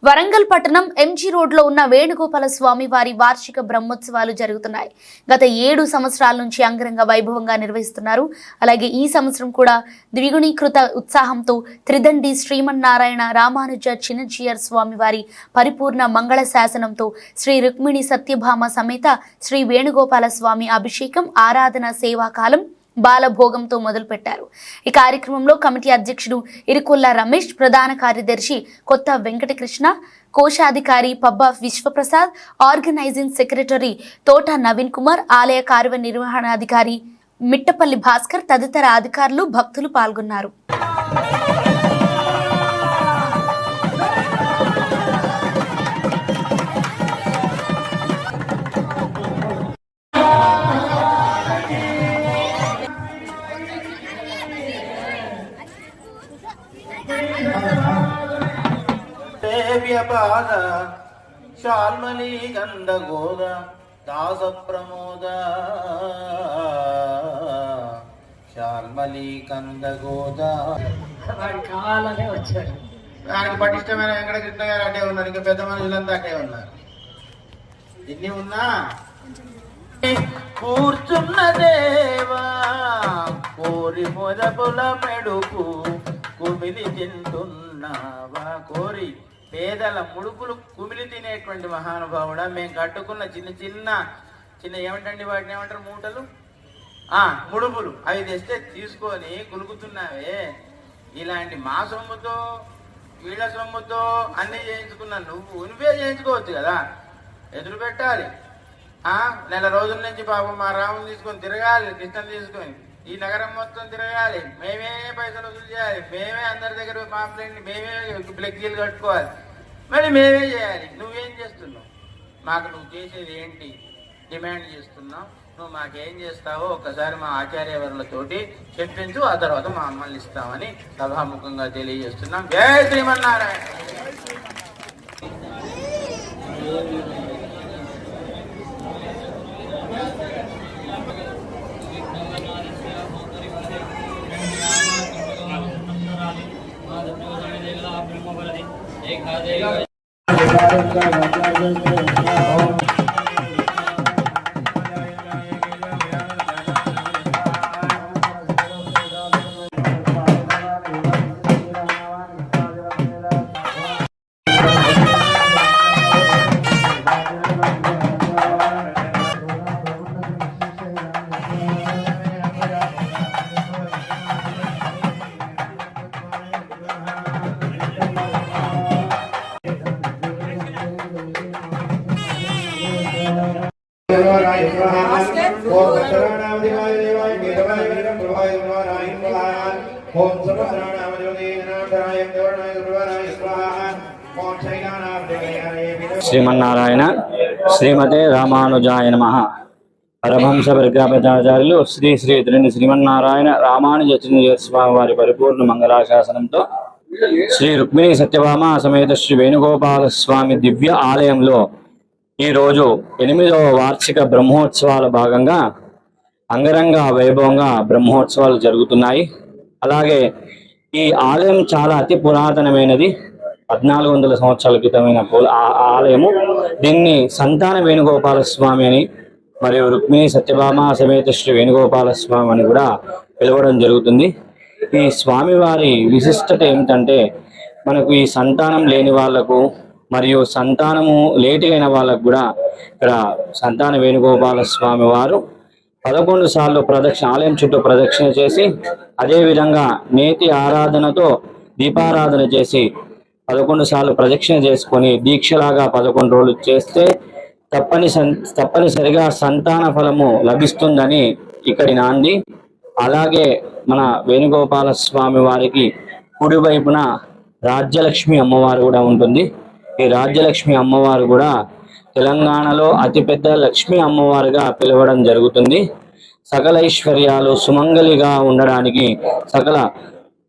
వరంగల్ పట్టణం MG road లో ఉన్న వేణుగోపాల స్వామి వారి వార్షిక బ్రహ్మోత్సవాలు జరుగుతున్నాయి. గత 7 సంవత్సరాల నుంచి అంగరంగ వైభవంగా నిర్వహిస్తున్నారు. అలాగే ఈ సంవత్సరం కూడా ద్విగుణీకృత ఉత్సాహంతో త్రిదండి శ్రీమన్నారాయణ రామానుజ చిన్నజీయర్ స్వామి వారి పరిపూర్ణ మంగళ శాసనంతో శ్రీ రుక్మిణి సత్యభామ సమేత శ్రీ వేణుగోపాల స్వామి అభిషేకం ఆరాధన సేవాకాలం బాలభోగంతో మొదలుపెట్టారు. ఈ కార్యక్రమంలో కమిటీ అధ్యక్షుడు ఇరుకొల్ల రమేష్, ప్రధాన కార్యదర్శి కొత్త వెంకటకృష్ణ, కోశాధికారి పబ్బ విశ్వప్రసాద్, ఆర్గనైజింగ్ సెక్రటరీ తోట నవీన్ కుమార్, ఆలయ కార్యనిర్వహణాధికారి మిట్టపల్లి భాస్కర్ తదితర అధికారులు, భక్తులు పాల్గొన్నారు. పాద శాల్మలీ గంధ గోద దాస ప్రమోద శాల్మలీ కంద గోద కావాలనే వచ్చాడు. ఆయనకి పటిష్టమైన వెంకటకృష్ణ గారు అటే ఉన్నారు, ఇంకా పెద్ద మనుషులంతా అటే ఉన్నారు. ఇన్ని ఉన్నా కూర్చున్న దేవా కోరి మొదపుల మెడుపు కుమిలి తింటున్నావా, కోరి పేదల ముడుపులు కుమిలి తినేటువంటి మహానుభావుడా. మేము కట్టుకున్న చిన్న చిన్న ఏమంటండి వాటిని ఏమంటారు, మూటలు, ముడుపులు, అవి తెస్తే తీసుకొని కులుకుతున్నావే. ఇలాంటి మా సొమ్ముతో వీళ్ళ సొమ్ముతో అన్ని చేయించుకున్నా నువ్వే చేయించుకోవచ్చు కదా, ఎదురు పెట్టాలి. నెల రోజుల నుంచి పాపం మా రాముని తీసుకొని తిరగాలి, కృష్ణను తీసుకొని ఈ నగరం మొత్తం తిరగాలి, మేమే పైసలు వసూలు చేయాలి, మేమే అందరి దగ్గర పాంప్లెంట్, మేమే ఫ్లెక్సీలు కట్టుకోవాలి, మరి మేమే చేయాలి. నువ్వేం చేస్తున్నావు? మాకు నువ్వు చేసేది ఏంటి డిమాండ్ చేస్తున్నావు? నువ్వు మాకేం చేస్తావో ఒక్కసారి మా ఆచార్యవర్లతోటి చెప్పించు, ఆ తర్వాత మా అమ్మల్ని ఇస్తామని సభాముఖంగా తెలియజేస్తున్నాం. జై శ్రీమన్నారాయణ. శ్రీమన్నారాయణ. శ్రీమతే రామానుజాయ నమః. పరమహంస పరిగ్రహాచార్యులు శ్రీ శ్రీ త్రిని శ్రీమన్నారాయణ రామానుజ చిన్నజీయర్ స్వామి వారి పరిపూర్ణ మంగళాశాసనంతో శ్రీ రుక్మిణి సత్యభామ సమేత శ్రీ వేణుగోపాల స్వామి దివ్య ఆలయంలో ఈరోజు 8వ వార్షిక బ్రహ్మోత్సవాల భాగంగా అంగరంగ వైభవంగా బ్రహ్మోత్సవాలు జరుగుతున్నాయి. అలాగే ఈ ఆలయం చాలా అతి పురాతనమైనది, 1400 సంవత్సరాల క్రితమైన ఆలయము. దీన్ని సంతాన వేణుగోపాల స్వామి అని మరియు రుక్మిణి సత్యభామ సమేత శ్రీ వేణుగోపాల స్వామి అని కూడా పిలవడం జరుగుతుంది. ఈ స్వామివారి విశిష్టత ఏమిటంటే, మనకు ఈ సంతానం లేని వాళ్లకు మరియు సంతానము లేటుగా అయిన వాళ్ళకు కూడా ఇక్కడ సంతాన వేణుగోపాల స్వామి వారు 11 సార్లు ఆలయం చుట్టూ ప్రదక్షిణ చేసి, అదేవిధంగా నేతి ఆరాధనతో దీపారాధన చేసి 11 సార్లు ప్రదక్షిణ చేసుకొని దీక్షలాగా 11 రోజులు చేస్తే తప్పనిసరిగా సంతాన ఫలము లభిస్తుందని ఇక్కడి నాంది. అలాగే మన వేణుగోపాల స్వామి వారికి కుడివైపున రాజ్యలక్ష్మి అమ్మవారు కూడా ఉంటుంది. ఈ రాజ్యలక్ష్మి అమ్మవారు కూడా తెలంగాణలో అతిపెద్ద లక్ష్మీ అమ్మవారుగా పిలవడం జరుగుతుంది. సకల ఐశ్వర్యాలు సుమంగళిగా ఉండడానికి, సకల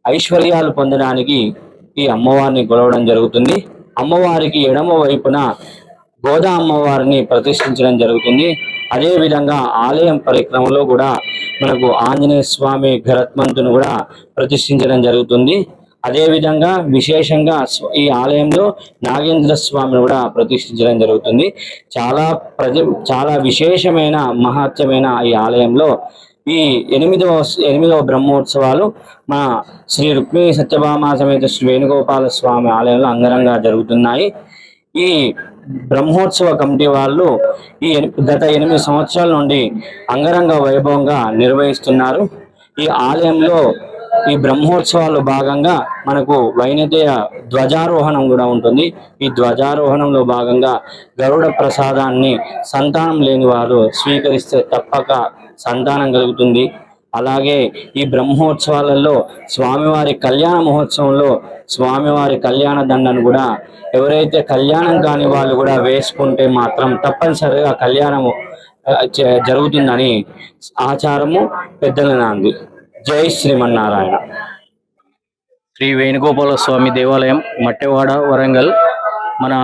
ఐశ్వర్యాలు పొందడానికి ఈ అమ్మవారిని కొలవడం జరుగుతుంది. అమ్మవారికి ఎడమ వైపున గోదా అమ్మవారిని ప్రతిష్ఠించడం జరుగుతుంది. అదే విధంగా ఆలయం పరిక్రమలో కూడా మనకు ఆంజనేయ స్వామి గరత్మంతును కూడా ప్రతిష్ఠించడం జరుగుతుంది. అదేవిధంగా విశేషంగా ఈ ఆలయంలో నాగేంద్ర స్వామిని కూడా ప్రతిష్ఠించడం జరుగుతుంది. చాలా విశేషమైన మహత్యమైన ఈ ఆలయంలో ఈ ఎనిమిదవ బ్రహ్మోత్సవాలు మా శ్రీ రుక్మిణి సత్యభామ సమేత శ్రీ వేణుగోపాల స్వామి ఆలయంలో అంగరంగా జరుగుతున్నాయి. ఈ బ్రహ్మోత్సవ కమిటీ వాళ్ళు గత 8 సంవత్సరాల నుండి అంగరంగ వైభవంగా నిర్వహిస్తున్నారు. ఈ ఆలయంలో ఈ బ్రహ్మోత్సవాల్లో భాగంగా మనకు వైనతేయ ధ్వజారోహణం కూడా ఉంటుంది. ఈ ధ్వజారోహణంలో భాగంగా గరుడ ప్రసాదాన్ని సంతానం లేని వారు స్వీకరిస్తే తప్పక సంతానం కలుగుతుంది. అలాగే ఈ బ్రహ్మోత్సవాలలో స్వామివారి కళ్యాణ మహోత్సవంలో స్వామివారి కళ్యాణ దండను కూడా ఎవరైతే కళ్యాణం కాని వాళ్ళు కూడా వేసుకుంటే మాత్రం తప్పనిసరిగా కళ్యాణము జరుగుతుందని ఆచారము పెద్దల నాంది. జై శ్రీమన్నారాయణ. శ్రీ వేణుగోపాల స్వామి దేవాలయం మట్టెవాడ వరంగల్. మన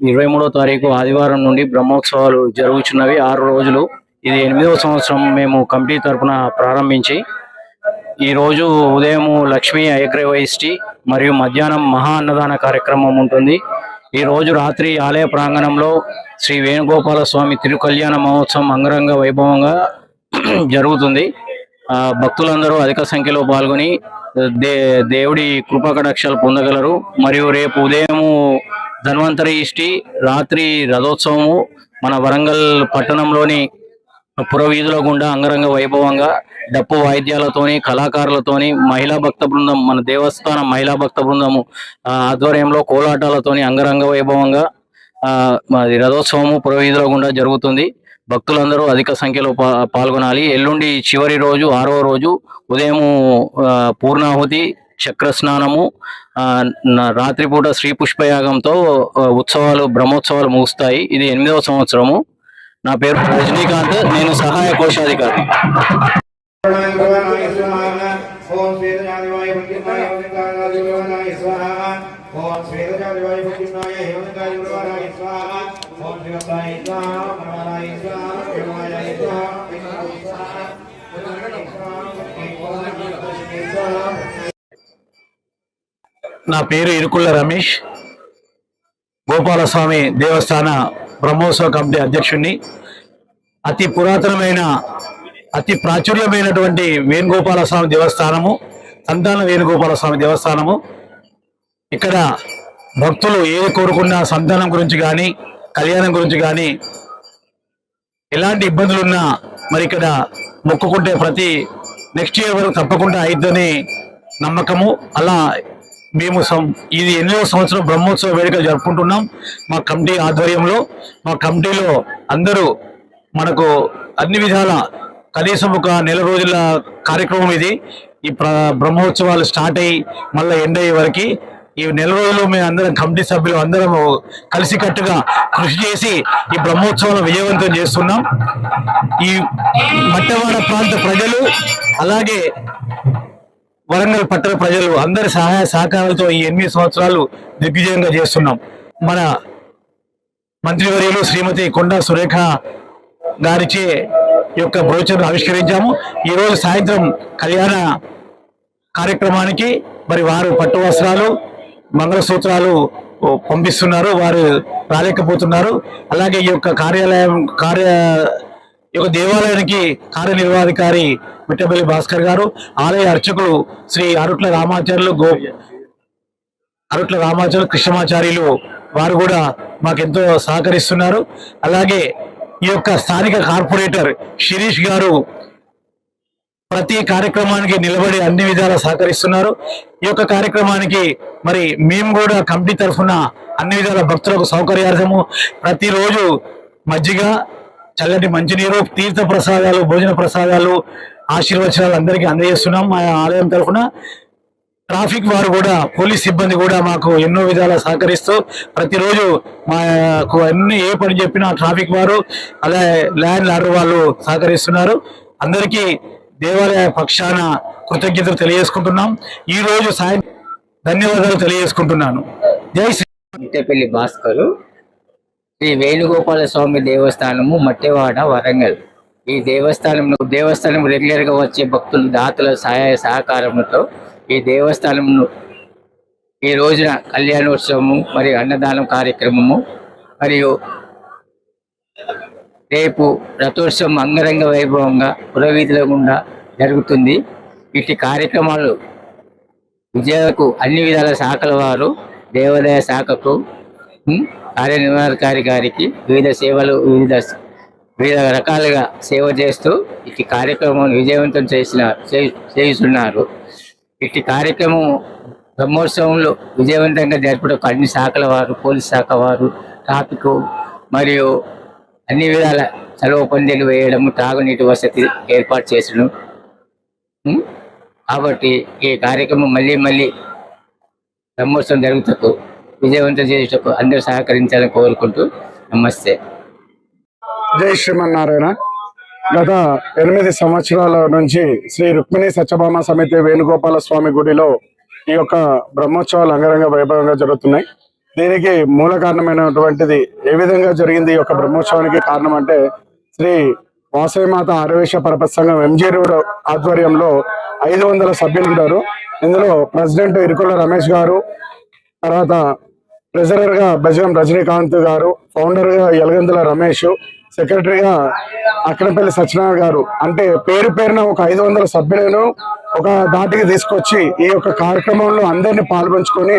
23వ తారీఖు ఆదివారం నుండి బ్రహ్మోత్సవాలు జరుగుతున్నవి 6 రోజులు. ఇది 8వ సంవత్సరం మేము కమిటీ తరఫున ప్రారంభించి ఈరోజు ఉదయం లక్ష్మీ అయగ్రవైష్టి మరియు మధ్యాహ్నం మహా అన్నదాన కార్యక్రమం ఉంటుంది. ఈ రోజు రాత్రి ఆలయ ప్రాంగణంలో శ్రీ వేణుగోపాల స్వామి తిరుకళ్యాణ మహోత్సవం అంగరంగ వైభవంగా జరుగుతుంది. భక్తులందరూ అధిక సంఖ్యలో పాల్గొని దేవుడి కృపాకటాక్షాలు పొందగలరు. మరియు రేపు ఉదయం ధన్వంతరి ఇష్టి, రాత్రి రథోత్సవము మన వరంగల్ పట్టణంలోని పురవీధుల గుండా అంగరంగ వైభవంగా డప్పు వాయిద్యాలతోని కళాకారులతోని మహిళా భక్త బృందం, మన దేవస్థానం మహిళా భక్త బృందము ఆధ్వర్యంలో కోలాటాలతోని అంగరంగ వైభవంగా రథోత్సవము పురవీధుల గుండా జరుగుతుంది. భక్తులందరూ అధిక సంఖ్యలో పాల్గొనాలి. ఎల్లుండి చివరి రోజు 6వ రోజు ఉదయం పూర్ణాహుతి, చక్రస్నానము, రాత్రిపూట శ్రీ పుష్పయాగంతో బ్రహ్మోత్సవాలు ముగుస్తాయి. ఇది 8వ సంవత్సరము. నా పేరు రజనీకాంత్, నేను సహాయ కోశాధికారి. నా పేరు ఇరుకుళ్ళ రమేష్, గోపాలస్వామి దేవస్థాన బ్రహ్మోత్సవ కమిటీ అధ్యక్షుడిని. అతి పురాతనమైన అతి ప్రాచుర్యమైనటువంటి వేణుగోపాల స్వామి దేవస్థానము సంతాన వేణుగోపాల స్వామి దేవస్థానము. ఇక్కడ భక్తులు ఏది కోరుకున్నా సంతానం గురించి కానీ కళ్యాణం గురించి కానీ ఎలాంటి ఇబ్బందులున్నా మరి ఇక్కడ మొక్కుకుంటే ప్రతి నెక్స్ట్ ఇయర్ వరకు తప్పకుండా అయిద్దని నమ్మకము. అలా మేము ఇది 8వ సంవత్సరం బ్రహ్మోత్సవ వేడుకలు జరుపుకుంటున్నాం మా కమిటీ ఆధ్వర్యంలో. మా కమిటీలో అందరూ మనకు అన్ని విధాల కనీసం ఒక నెల రోజుల కార్యక్రమం ఇది. ఈ బ్రహ్మోత్సవాలు స్టార్ట్ అయ్యి మళ్ళీ ఎండ్ అయ్యే వరకు ఈ నెల రోజులు మేము అందరం కమిటీ సభ్యులు అందరం కలిసికట్టుగా కృషి చేసి ఈ బ్రహ్మోత్సవాలను విజయవంతం చేస్తున్నాం. ఈ మట్టవాడ ప్రాంత ప్రజలు అలాగే వరంగల్ పట్టణ ప్రజలు అందరి సహాయ సహకారాలతో ఈ 8 సంవత్సరాలు దిగ్విజయంగా చేస్తున్నాం. మన మంత్రివర్యులు శ్రీమతి కొండా సురేఖ గారిచే యొక్క బ్రోచర్ను ఆవిష్కరించాము. ఈరోజు సాయంత్రం కళ్యాణ కార్యక్రమానికి మరి వారు పట్టు వస్త్రాలు మంగళసూత్రాలు పంపిస్తున్నారు, వారు రాలేకపోతున్నారు. అలాగే ఈ యొక్క దేవాలయానికి కార్యనిర్వహణాధికారి మిట్టపల్లి భాస్కర్ గారు, ఆలయ అర్చకులు శ్రీ అరుట్ల రామాచార్యులు కృష్ణమాచార్యులు వారు కూడా మాకెంతో సహకరిస్తున్నారు. అలాగే ఈ యొక్క స్థానిక కార్పొరేటర్ శిరీష్ గారు ప్రతి కార్యక్రమానికి నిలబడి అన్ని విధాలా సహకరిస్తున్నారు. ఈ యొక్క కార్యక్రమానికి మరి మేము కూడా కమిటీ తరఫున అన్ని విధాల భక్తులకు సౌకర్యార్థము ప్రతిరోజు మజ్జిగ, చల్లటి మంచినీరు, తీర్థ ప్రసాదాలు, భోజన ప్రసాదాలు, ఆశీర్వచనాలు అందరికీ అందజేస్తున్నాం. మా ఆలయం తరఫున ట్రాఫిక్ వారు కూడా, పోలీస్ సిబ్బంది కూడా మాకు ఎన్నో విధాలా సహకరిస్తూ ప్రతిరోజు మాకు ఏ పని చెప్పినా ట్రాఫిక్ వారు అలాగే ల్యాండ్ ఆర్డర్ వాళ్ళు సహకరిస్తున్నారు. అందరికీ దేవాలయ పక్షాన కృతజ్ఞతలు తెలియజేసుకుంటున్నాం. ఈ రోజు సాయంత్రం ధన్యవాదాలు తెలియజేసుకుంటున్నాను. జై శ్రీ. మిట్టపల్లి భాస్కరు, శ్రీ వేణుగోపాల స్వామి దేవస్థానము మట్టెవాడ వరంగల్. ఈ దేవస్థానం రెగ్యులర్ గా వచ్చే భక్తులు దాతల సహాయ సహకారంతో ఈ దేవస్థానంను ఈ రోజున కళ్యాణోత్సవము మరియు అన్నదానం కార్యక్రమము మరియు రేపు రథోత్సవం అంగరంగ వైభవంగా పురవీధుల గుండా జరుగుతుంది. ఇట్టి కార్యక్రమాలు విజయకు అన్ని విధాల శాఖల వారు దేవాదాయ శాఖకు కార్యనిర్వహణాధికారి గారికి వివిధ సేవలు వివిధ రకాలుగా సేవ చేస్తూ ఇట్టి కార్యక్రమం విజయవంతం చేస్తున్నారు. ఇట్టి కార్యక్రమం బ్రహ్మోత్సవంలో విజయవంతంగా జరుపుటకు అన్ని శాఖల వారు, పోలీస్ శాఖ వారు, ట్రాఫిక్ మరియు అన్ని విధాల చలువ పందిలు వేయడం, తాగునీటి వసతి ఏర్పాటు చేసడం. కాబట్టి ఈ కార్యక్రమం మళ్ళీ బ్రహ్మోత్సవం జరుగుటకు విజయవంతం చేసేటకు అందరూ సహకరించాలని కోరుకుంటూ నమస్తే. జై శ్రీమన్నారాయణ. గత 8 సంవత్సరాల నుంచి శ్రీ రుక్మిణి సత్యభామ సమేత వేణుగోపాల స్వామి గుడిలో ఈ యొక్క బ్రహ్మోత్సవాలు అంగరంగ వైభవంగా జరుగుతున్నాయి. దీనికి మూల కారణమైనటువంటిది ఏ విధంగా జరిగింది ఈ యొక్క బ్రహ్మోత్సవానికి కారణం అంటే, శ్రీ వాసవిమాత ఆరవేశ పరపతి సంఘం ఎంజీ రోడ్ ఆధ్వర్యంలో 500 సభ్యులు ఉంటారు. ఇందులో ప్రెసిడెంట్ ఇరుకుల రమేష్ గారు, తర్వాత ట్రెజరర్ గా బెజగం రజనీకాంత్ గారు, ఫౌండర్ గా యలగందుల రమేష్, సెక్రటరీగా అక్కడపల్లి సత్యనారాయణ గారు, అంటే పేరున ఒక 500 సభ్యులను ఒక దాటికి తీసుకొచ్చి ఈ యొక్క కార్యక్రమంలో అందరినీ పాల్పంచుకొని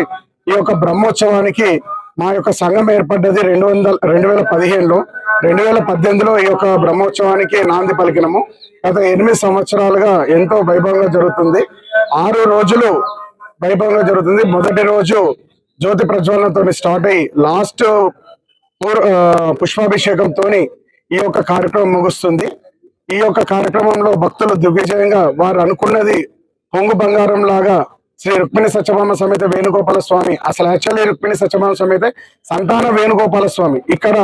ఈ యొక్క బ్రహ్మోత్సవానికి మా యొక్క సంఘం ఏర్పడ్డది 2015లో. 2018లో ఈ యొక్క బ్రహ్మోత్సవానికి నాంది పలికినము. గత 8 సంవత్సరాలుగా ఎంతో వైభవంగా జరుగుతుంది. 6 రోజులు వైభవంగా జరుగుతుంది. మొదటి రోజు జ్యోతి ప్రజ్వలనతో స్టార్ట్ అయ్యి లాస్ట్ పుష్పాభిషేకంతో ఈ యొక్క కార్యక్రమం ముగుస్తుంది. ఈ యొక్క కార్యక్రమంలో భక్తులు దిగ్విజయంగా వారు అనుకున్నది పొంగు బంగారం లాగా శ్రీ రుక్మిణి సత్యభామ సమేత వేణుగోపాల స్వామి, అసలు యాక్చువల్లీ రుక్మిణి సత్యభామ సమేత సంతాన వేణుగోపాల స్వామి. ఇక్కడ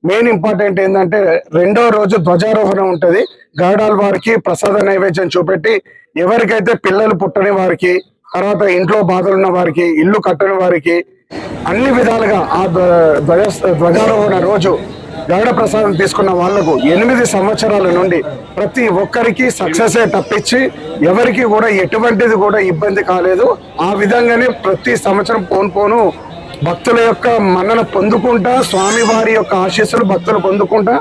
మెయిన్ ఇంపార్టెంట్ ఏంటంటే, 2వ రోజు ధ్వజారోహణ ఉంటది. గరుడాల వారికి ప్రసాద నైవేద్యం చూపెట్టి ఎవరికైతే పిల్లలు పుట్టని వారికి, తర్వాత ఇంట్లో బాధలున్న వారికి, ఇల్లు కట్టని వారికి అన్ని విధాలుగా ఆ ధ్వజారోహణ రోజు గరుడ ప్రసాదం తీసుకున్న వాళ్లకు 8 సంవత్సరాల నుండి ప్రతి ఒక్కరికి సక్సెస్ తప్పించి ఎవరికి కూడా ఎటువంటిది కూడా ఇబ్బంది కాలేదు. ఆ విధంగానే ప్రతి సంవత్సరం పోను భక్తుల యొక్క మన్నన పొందుకుంటా, స్వామి వారి యొక్క ఆశీస్సులు భక్తులు పొందుకుంటా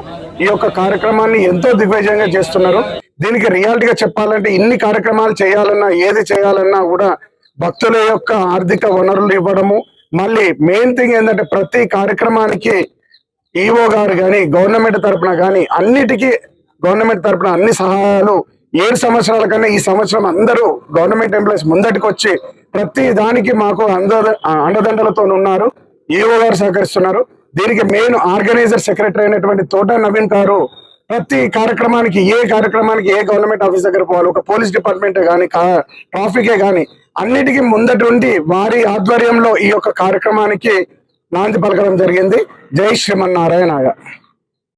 ఈ యొక్క కార్యక్రమాన్ని ఎంతో దిగ్విజయంగా చేస్తున్నారు. దీనికి రియాలిటీగా చెప్పాలంటే, ఇన్ని కార్యక్రమాలు చేయాలన్నా, ఏది చేయాలన్నా కూడా భక్తుల యొక్క ఆర్థిక వనరులు ఇవ్వడము, మళ్ళీ మెయిన్ థింగ్ ఏంటంటే ప్రతి కార్యక్రమానికి ఈఓ గారు కానీ, గవర్నమెంట్ తరఫున కానీ, అన్నిటికీ గవర్నమెంట్ తరఫున అన్ని సహాయాలు 7 సంవత్సరాల కన్నా ఈ సంవత్సరం అందరూ గవర్నమెంట్ ఎంప్లాయీస్ ముందటికి వచ్చి ప్రతి దానికి మాకు అండదండలతో ఉన్నారు. ఈఓ గారు సహకరిస్తున్నారు. దీనికి మెయిన్ ఆర్గనైజర్ సెక్రటరీ అయినటువంటి తోట నవీన్ గారు ప్రతి కార్యక్రమానికి ఏ గవర్నమెంట్ ఆఫీస్ దగ్గర పోవాలి, ఒక పోలీస్ డిపార్ట్మెంటే కానీ, ట్రాఫికే కానీ అన్నిటికీ ముందటి ఉండి వారి ఆధ్వర్యంలో ఈ యొక్క కార్యక్రమానికి నాంది పలకడం జరిగింది. జై శ్రీమన్నారాయణ.